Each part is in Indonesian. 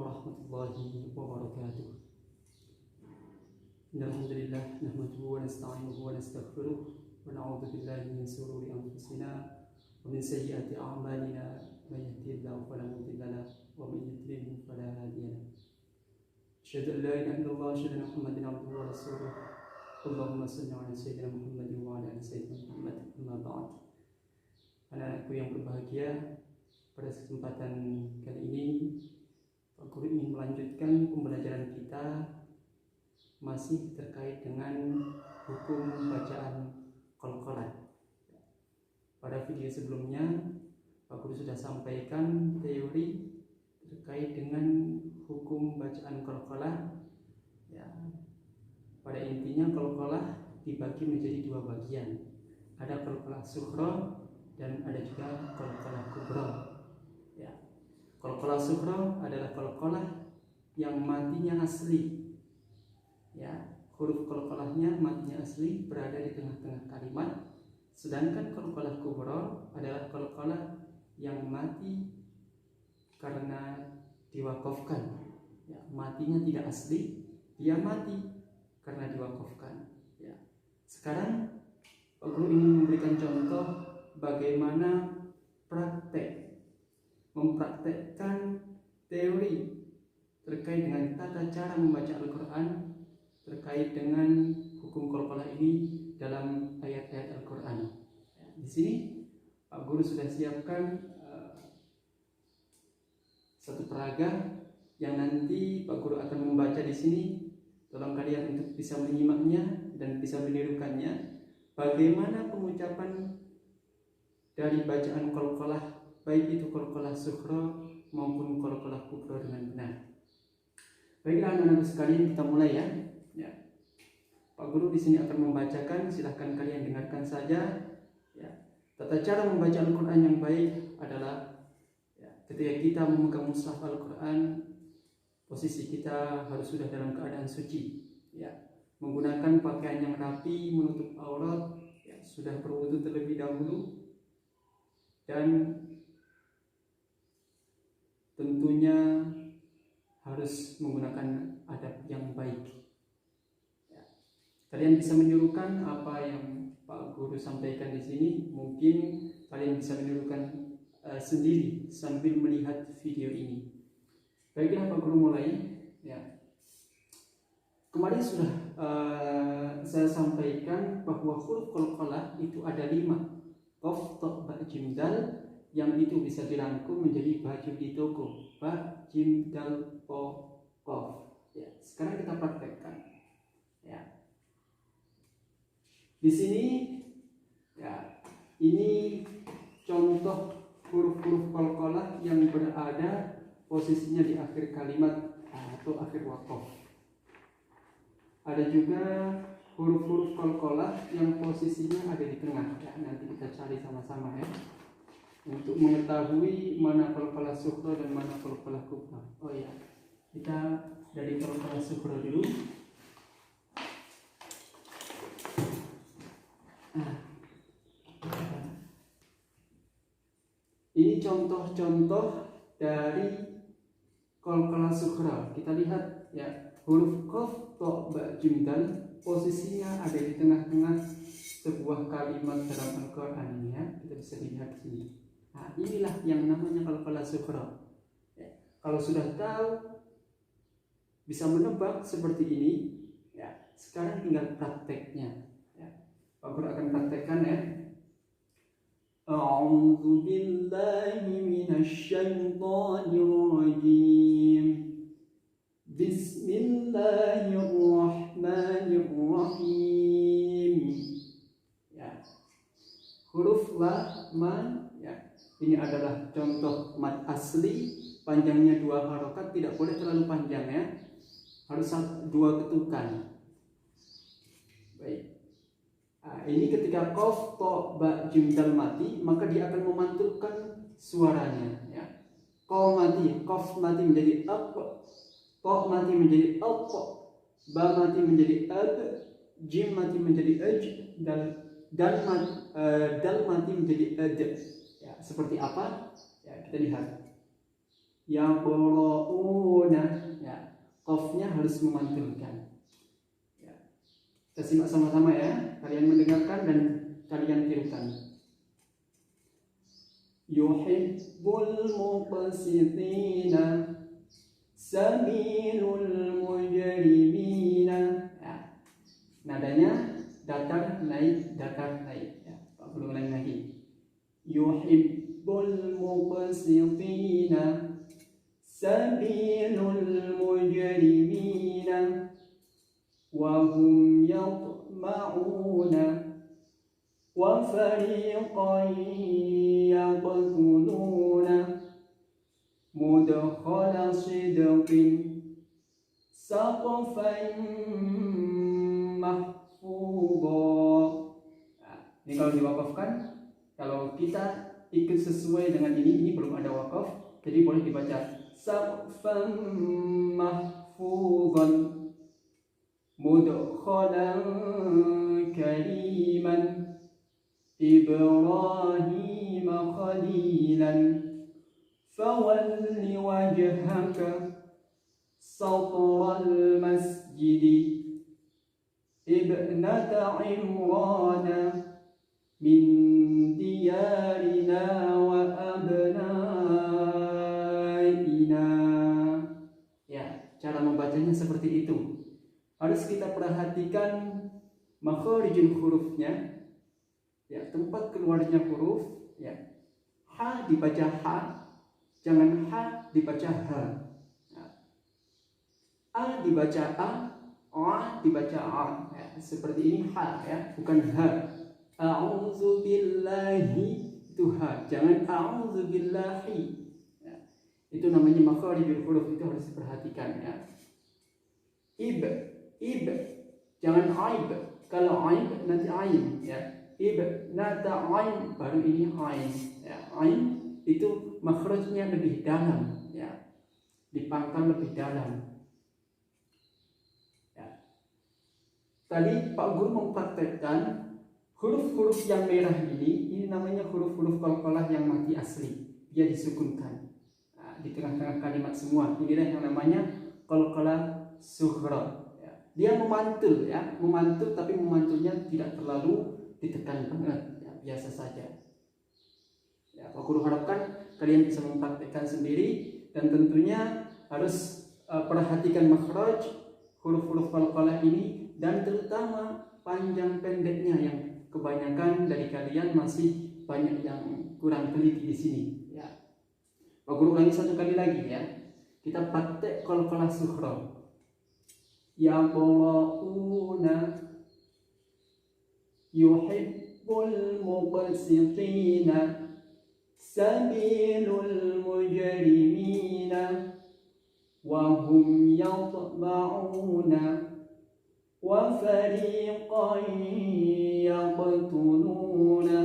warahmatullahi wabarakatuh. Alhamdulillah nahmaduhu wa nasta'inuhu wa nastaghfiruh wa na'udzu billahi min shururi anfusina wa min sayyiati a'malina may yahdihillahu fala mudilla lahu wa may yudlil fala hadiya lahu. Asyhadu an la ilaha illallah wa asyhadu anna Muhammadan abduhu wa rasuluh. Allahumma shalli ala sayyidina Muhammadin wa ala ali sayyidina Muhammad. Amma ba'd. Anak-anakku yang berbahagia, pada kesempatan kali ini Pak Guru ingin melanjutkan pembelajaran kita masih terkait dengan hukum bacaan qalqalah. Pada video sebelumnya Pak Guru sudah sampaikan teori terkait dengan hukum bacaan qalqalah. Ya, pada intinya qalqalah dibagi menjadi dua bagian. Ada qalqalah sughra dan ada juga qalqalah kubra. Ya. Qalqalah sughra adalah qalqalah yang matinya asli. Ya, huruf qalqalahnya matinya asli berada di tengah-tengah kalimat. Sedangkan qalqalah kubra adalah qalqalah yang mati karena diwakafkan. Ya, matinya tidak asli, dia mati karena diwakafkan. Ya. Sekarang Pak Guru ingin memberikan contoh bagaimana mempraktekkan teori terkait dengan tata cara membaca Al-Quran, terkait dengan hukum qalqalah ini dalam ayat-ayat Al-Quran. Di sini Pak Guru sudah siapkan satu peraga yang nanti Pak Guru akan membaca di sini. Tolong kalian untuk bisa menyimaknya dan bisa menirukannya. Bagaimana pengucapan dari bacaan qalqalah, baik itu qalqalah sughra maupun qalqalah kubra dengan benar. Baiklah anak-anak sekalian, kita mulai ya. Ya. Pak Guru di sini akan membacakan, silahkan kalian dengarkan saja. Ya. Tata cara membaca Al-Quran yang baik adalah ketika kita memegang mushaf Al-Quran, posisi kita harus sudah dalam keadaan suci. Ya. Menggunakan pakaian yang rapi, menutup aurat, ya, sudah berwudu terlebih dahulu. Dan tentunya harus menggunakan adab yang baik. Ya. Kalian bisa menirukan apa yang Pak Guru sampaikan di sini. Mungkin kalian bisa menirukan sendiri sambil melihat video ini. Baiklah Pak Guru mulai. Ya. Kemarin sudah saya sampaikan bahwa huruf qalqalah itu ada 5. Qaf, ta, ba, jim, dal, yang itu bisa dirangkum menjadi baju di toko. Ba, jim, dal, po, qaf. Ya, sekarang kita praktekkan. Ya. Di sini ya, ini contoh huruf-huruf qalqalah yang berada posisinya di akhir kalimat atau akhir waqaf. Ada juga huruf-huruf qalqalah yang posisinya ada di tengah. Ya, nanti kita cari sama-sama ya. Untuk mengetahui mana qalqalah sughra dan mana qalqalah kubra. Oh ya, kita dari qalqalah sughra dulu. Ini contoh-contoh dari qalqalah sughra. Kita lihat ya, huruf qaf, ta, ba, jim, dal posisinya ada di tengah-tengah sebuah kalimat dalam Al-Quran ini ya. Kita bisa lihat di sini. Nah, inilah yang namanya qalqalah sughra. Ya. Kalau sudah tahu, bisa menebak seperti ini, ya. Sekarang tinggal prakteknya. Ya. Pak Guru akan praktekkan ya. A'udzu billahi minasy syaithanir rajim. Bismillahirrahmanirrahim. Ya. Huruf la, ma, ya. Ini adalah contoh mad asli, panjangnya 2 harokat, tidak boleh terlalu panjang ya. Harus 2 ketukan. Baik. Nah, ini ketika qaf, ta, ba, jim, dal mati, maka dia akan memantulkan suaranya ya. Qaf mati menjadi aq, ta mati menjadi alq, ba mati menjadi ab, jim mati menjadi aj, dal mati menjadi ad. Ya, seperti apa? Ya, kita lihat. yaqra'una. Ya, qafnya harus memantulkan. Ya. Kita simak sama-sama ya. Kalian mendengarkan dan kalian tirukan. Yuhibbul muqsitina sabilul mujrimina. Ya. Nadanya datar naik ya. Pak Guru ulangi lagi. Yuhibbul muqsitina sabilul mujrimina wa hum yatma'una wa fariqan yaqtuluna mudkhala sidqin saqfan mahfudha. Ini kalau diwakafkan, kalau kita ikut sesuai dengan ini belum ada wakaf, jadi boleh dibaca saqfan mahfudhan mudkhalan kariman Ibrahim khalilan fawalli wajhaka satral masjidi ibnata imrana min diyarina wa abnaina. Ya, cara membacanya seperti itu. Harus kita perhatikan makharijul hurufnya, ya, tempat keluarnya huruf. Ya, ha dibaca ha, jangan ha dibaca ha. Ya. A dibaca a dibaca a. Ya, seperti ini ha, ya, bukan ha. A'udzu billahi itu ha, jangan a'udzu billahi. Ya. Itu namanya makharijul huruf, itu harus diperhatikan ya. Ib, jangan aib. Kalau aib nanti ain ya. Ib, nada ain baru ini ain. Ya, ain itu makhrajnya lebih dalam ya. Dipangkal lebih dalam. Ya. Tadi Pak Guru mempraktekkan huruf-huruf yang merah ini namanya huruf-huruf qalqalah yang mati asli. Dia disukunkan. Nah, di tengah-tengah kalimat semua. Inilah yang namanya qalqalah sughra. Ya. Dia memantul ya, memantul tapi memantulnya tidak terlalu ditekan banget, ya, biasa saja. Ya, Pak Guru harapkan kalian bisa mempraktikkan sendiri dan tentunya harus perhatikan makhraj huruf-huruf qalqalah ini dan terutama panjang pendeknya yang kebanyakan dari kalian masih banyak yang kurang teliti di sini. Ya. Pak Guru ulangi satu kali lagi ya. Kita praktek qalqalah sughra. Yaqra'una yuhibbul muqsitina sabilul mujrimina wa hum yatma'una wa fariqan yaqtuluna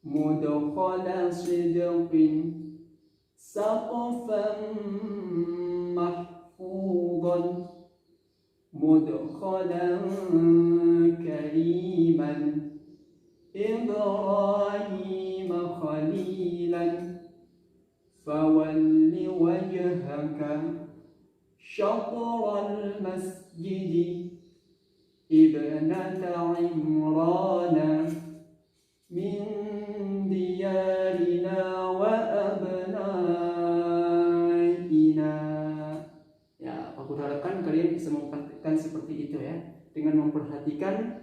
mudkhala sidqin saqfan mahfudhan mudkhalan kariman Ibrahim khalilan fawalli wajhaka syatral masjidi ibnata imrana min diyarina wa abnaina. Ya, aku harapkan kalian bisa mempraktikkan seperti itu ya, dengan memperhatikan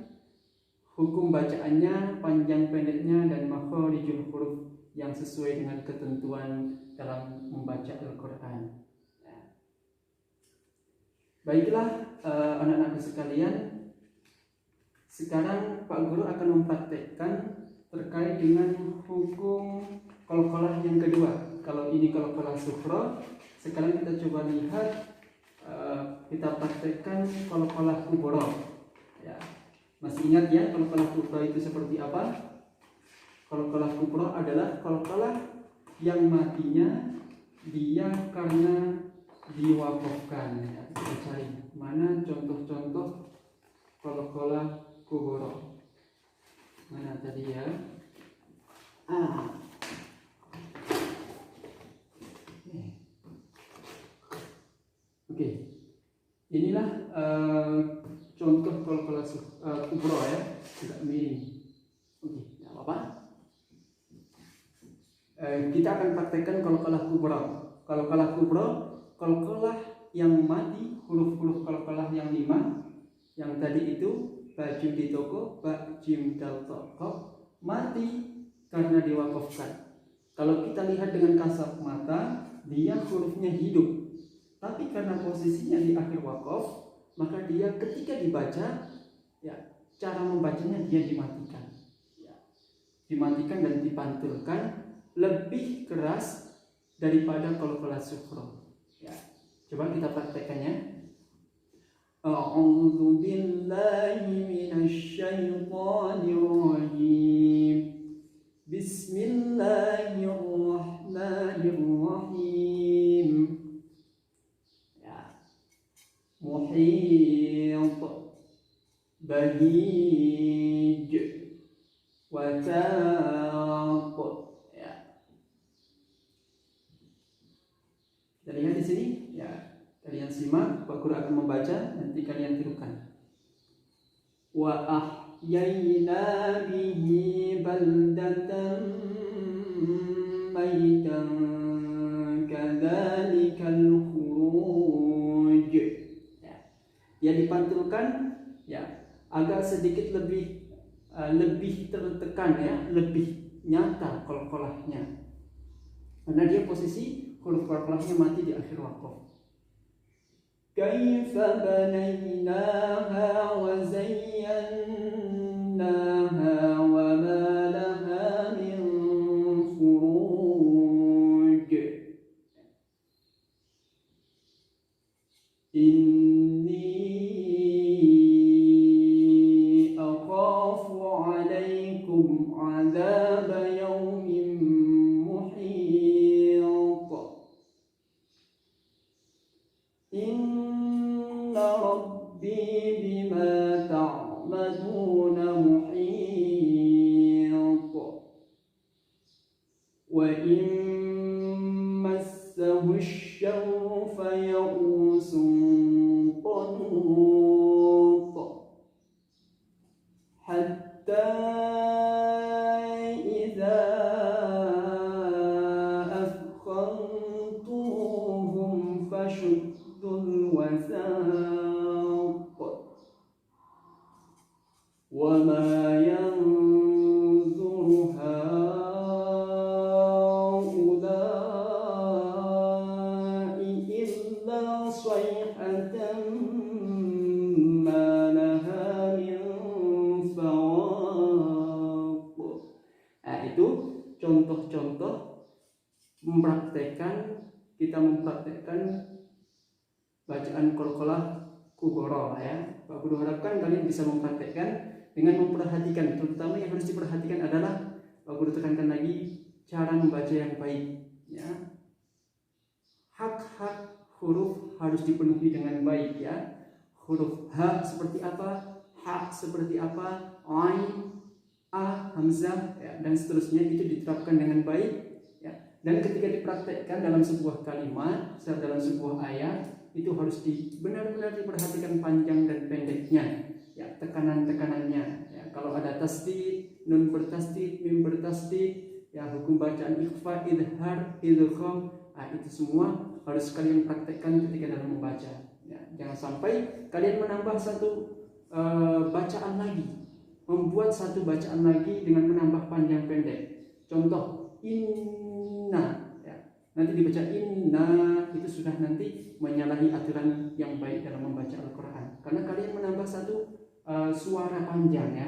hukum bacaannya, panjang pendeknya dan makharijul huruf yang sesuai dengan ketentuan dalam membaca Al-Qur'an. Ya. Baiklah anak-anakku sekalian, sekarang Pak Guru akan mempraktekkan terkait dengan hukum qalqalah yang kedua. Kalau ini qalqalah sughra, sekarang kita coba lihat, kita praktekkan qalqalah kubra. Ya. Masih ingat ya qalqalah kubra itu seperti apa? Qalqalah kubra adalah qalqalah yang matinya dia karena diwakafkan. Ya, kita cari mana contoh-contoh qalqalah kubra. Mana tadi ya? Oke. Inilah contoh qalqalah kubra ya, tidak miring. Oke, tidak apa-apa. Kita akan praktekkan qalqalah kubra. Qalqalah kubra, qalqalah yang mati, huruf-huruf qalqalah yang 5 yang tadi itu ba jim di toko, ba jim dal toko mati karena diwakafkan. Kalau kita lihat dengan kasat mata, dia hurufnya hidup. Tapi karena posisinya di akhir wakaf, maka dia ketika dibaca, ya cara membacanya dia dimatikan, ya, dimatikan dan dipantulkan lebih keras daripada qalqalah sughra. Ya, coba kita praktekannya. A'udzu billahi minasy syaithanir rajim. Bismillahirrahmanirrahim. Ya. Muhit, bahij, wataq. Ya. Kita lihat di sini, ya. Kalian simak, Pak Guru akan membaca, nanti kalian tirukan. Wa ahyayna bihi baldatan maitan kadzalikal khuruj. Ya. Yang dipantulkan ya agak sedikit lebih tertekan ya, lebih nyata qalqalahnya. Karena dia posisi huruf qalqalahnya mati di akhir wakaf. Kaifa banaynaha wa zayyanaha wa ma laha min furuj. Inni akhafu alaikum azab yawmin muhit. Inna rabbi bima ta'maluna muhit. Wa in massahu asy-syarru faya'usun qanut. Hatta idza afkhantuhum fashuddul wasaq wa ma yanzuru haula'i illa sayhatan ma laha min fawaq. Itu contoh-contoh kita mempraktekkan bacaan qalqalah kubra ya. Pak Guru harapkan kalian bisa mempraktekkan dengan memperhatikan, terutama yang harus diperhatikan adalah Pak Guru tekankan lagi cara membaca yang baik ya. Hak-hak huruf harus dipenuhi dengan baik ya. Huruf H seperti apa, H seperti apa, Ain, A, Hamzah ya, dan seterusnya itu diterapkan dengan baik ya. Dan ketika dipraktekkan dalam sebuah kalimat, dalam sebuah ayat, itu harus benar-benar diperhatikan panjang dan pendeknya ya, tekanan-tekanannya ya. Kalau ada tasdid, nun bertasdid, mim bertasdid ya, hukum bacaan ikhfa, idhar, idgham, itu semua harus kalian praktekkan ketika dalam membaca ya. Jangan sampai kalian menambah satu bacaan lagi, membuat satu bacaan lagi dengan menambah panjang pendek. Contoh inna ya, nanti dibaca inna, itu sudah nanti menyalahi aturan yang baik dalam membaca Al-Quran, karena kalian menambah satu suara panjang ya.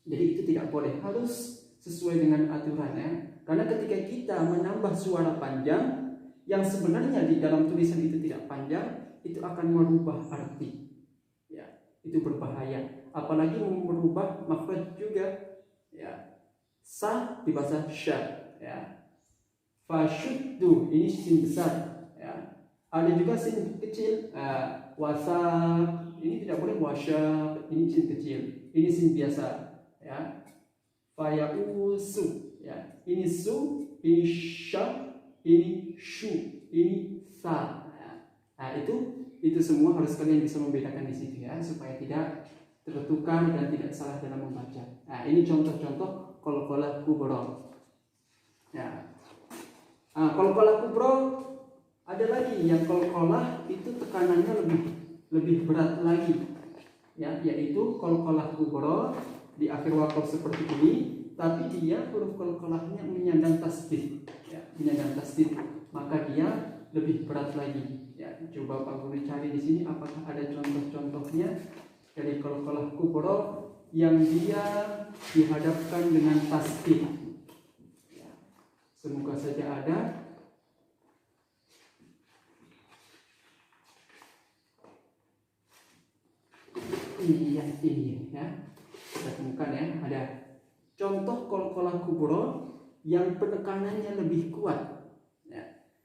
Jadi itu tidak boleh, harus sesuai dengan aturan ya. Karena ketika kita menambah suara panjang yang sebenarnya di dalam tulisan itu tidak panjang, itu akan merubah arti ya. Itu berbahaya, apalagi merubah makhraj juga ya. Sa dibaca sya ya. Fasyuddu, ini sin besar ya. Ada juga sin kecil, wasak, ini tidak boleh wasyak, ini sin kecil, ini sin biasa ya. Fayausu ya, ini su, ini sya, ini shu, ini sa ya. Nah, itu semua harus kalian bisa membedakan di situ ya, supaya tidak tertukar dan tidak salah dalam membaca. Nah, ini contoh-contoh qalqalah kubra. Ya. Nah, qalqalah kubra ada lagi yang qalqalah itu tekanannya lebih berat lagi. Ya, yaitu qalqalah kubra di akhir waqaf seperti ini, tapi dia huruf qalqalahnya menyandang tasdid. Ya, menyandang tasdid, maka dia lebih berat lagi. Ya, coba Pak Guru cari di sini apakah ada contoh-contohnya dari qalqalah kubra yang dia dihadapkan dengan tasdid. Ya, semoga saja ada. Ini ya, kita temukan ya, ada contoh qalqalah kubra yang penekanannya lebih kuat.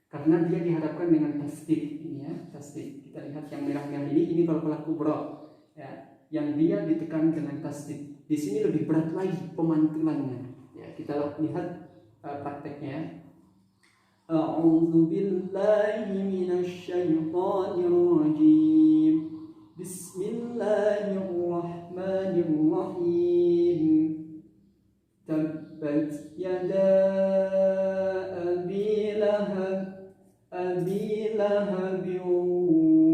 Karena dia dihadapkan dengan tasdid ini ya, tasdid. Kita lihat yang merah-merah ini qalqalah kubra ya, yang dia ditekan dengan tasdid. Di sini lebih berat lagi pemantulannya. Ya, kita lihat prakteknya. A'udzu billahi minasy syaithanir rajim. Bismillahirrahmanirrahim. Tabbat yada abi lahab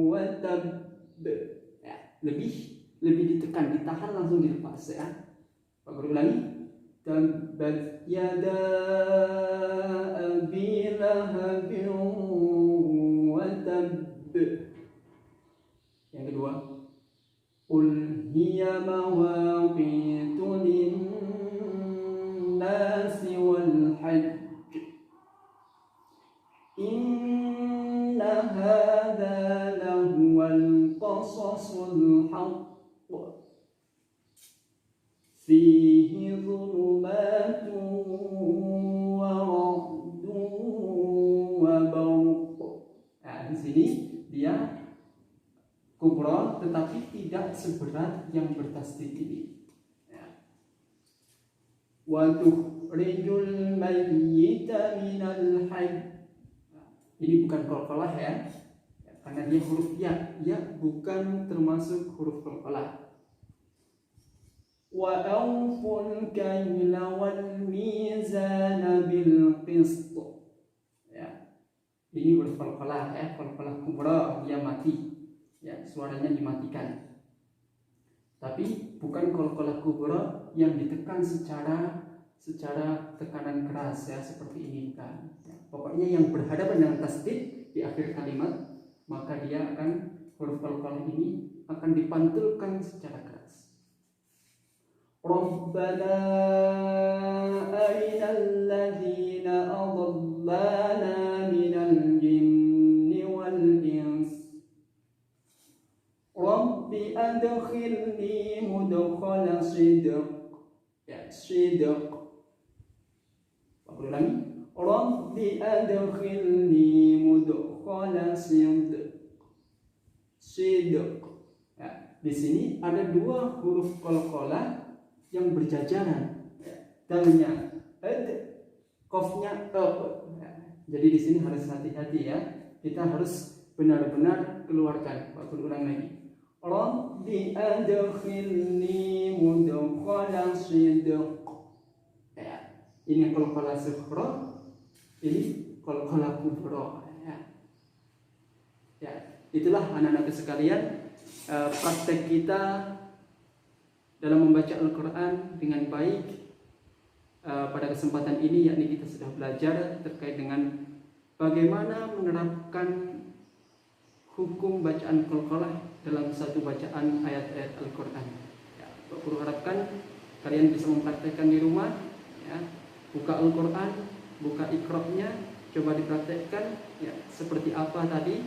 wa tab. Ya, lebih ditekan, ditahan langsung dilepas ya. Pak Guru ulangi. Tabbat yada abi lahab wa tab. Yang kedua, qul hiya mawaqitu lin-nasi wal hajj. Inna hadza lahuwal qasasul haqq. Fihi dhulumatun wa ra'dun wa barq. Nah, di sini dia kubra tetapi tidak seberat yang bertasdid ini. Ya. Wa tukhrijul mayyita minal hayy. Ini bukan qalqalah ya, karena dia huruf ya, bukan termasuk huruf qalqalah. Wa awful kayla wal mizana bil qist. Ya. Ini huruf qalqalah ya, qalqalah kubra, dia mati. Ya, suaranya dimatikan. Tapi bukan qalqalah kubra yang ditekan secara tekanan keras ya, seperti ini bukan. Ya, pokoknya yang berhadapan dengan tasdid di akhir kalimat, maka dia akan huruf qalqalah ini akan dipantulkan secara keras. Rabbana arinal ladzina adallana minal jinni wal ins. Rabbi adkhilni mudkhala sidq. Ya, sidq. Ulangi. Rabbi adkhilni mudkhala sidq. Sidq. Ya, di sini ada dua huruf qalqalah yang berjajaran. Dalnya ad, qafnya ya. Jadi di sini harus hati-hati ya. Kita harus benar-benar keluarkan. Pak ulang lagi. Rabbi adkhilni mudkhala sidq. Ya, ini qalqalah sughra, ini qalqalah kubra ya. Ya, itulah anak-anak sekalian praktek kita dalam membaca Al-Quran dengan baik pada kesempatan ini, yakni kita sudah belajar terkait dengan bagaimana menerapkan hukum bacaan qalqalah dalam satu bacaan ayat-ayat Al-Quran. Ya, Pak Guru harapkan kalian bisa mempraktekkan di rumah. Ya, buka Al-Quran, buka Iqra-nya, coba dipraktekkan ya, seperti apa tadi,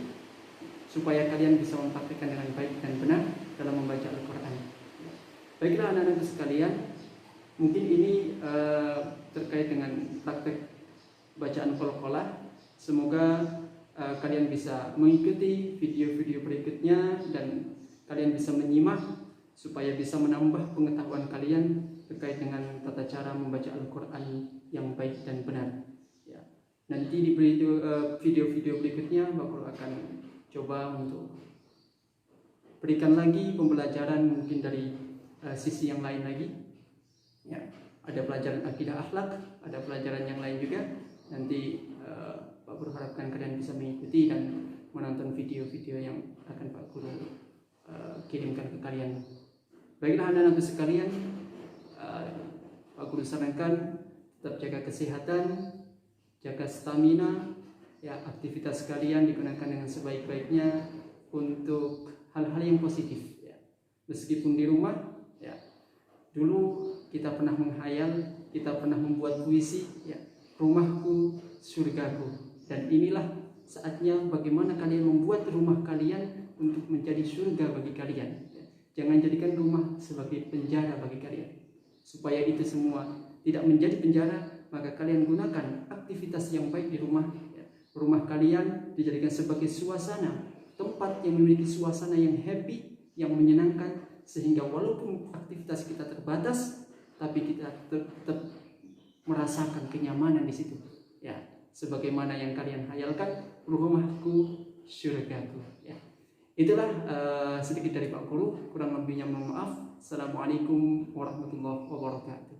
supaya kalian bisa mempraktekkan dengan baik dan benar dalam membaca Al-Quran. Baiklah anak-anak sekalian, mungkin ini terkait dengan praktek bacaan qalqalah. Semoga kalian bisa mengikuti video-video berikutnya dan kalian bisa menyimak supaya bisa menambah pengetahuan kalian terkait dengan tata cara membaca Al-Quran yang baik dan benar. Ya. Nanti di video-video berikutnya Bapak akan coba untuk berikan lagi pembelajaran mungkin dari sisi yang lain lagi. Ya, ada pelajaran akidah akhlak, ada pelajaran yang lain juga. Nanti Pak Guru harapkan kalian bisa mengikuti dan menonton video-video yang akan Pak Guru kirimkan ke kalian. Baiklah anak-anak sekalian, Pak Guru sarankan tetap jaga kesehatan, jaga stamina, ya, aktivitas kalian digunakan dengan sebaik-baiknya untuk hal-hal yang positif. Ya. Meskipun di rumah, ya, dulu kita pernah menghayal, kita pernah membuat puisi, ya, rumahku, surgaku. Dan inilah saatnya bagaimana kalian membuat rumah kalian untuk menjadi surga bagi kalian. Jangan jadikan rumah sebagai penjara bagi kalian. Supaya itu semua tidak menjadi penjara, maka kalian gunakan aktivitas yang baik di rumah. Rumah kalian dijadikan sebagai suasana, tempat yang memiliki suasana yang happy, yang menyenangkan, sehingga walaupun aktivitas kita terbatas, tapi kita tetap merasakan kenyamanan di situ. Ya, sebagaimana yang kalian hayalkan, rumahku, surgaku. Ya. Itulah sedikit dari Pak Guru, kurang lebihnya mohon maaf. Assalamualaikum warahmatullahi wabarakatuh.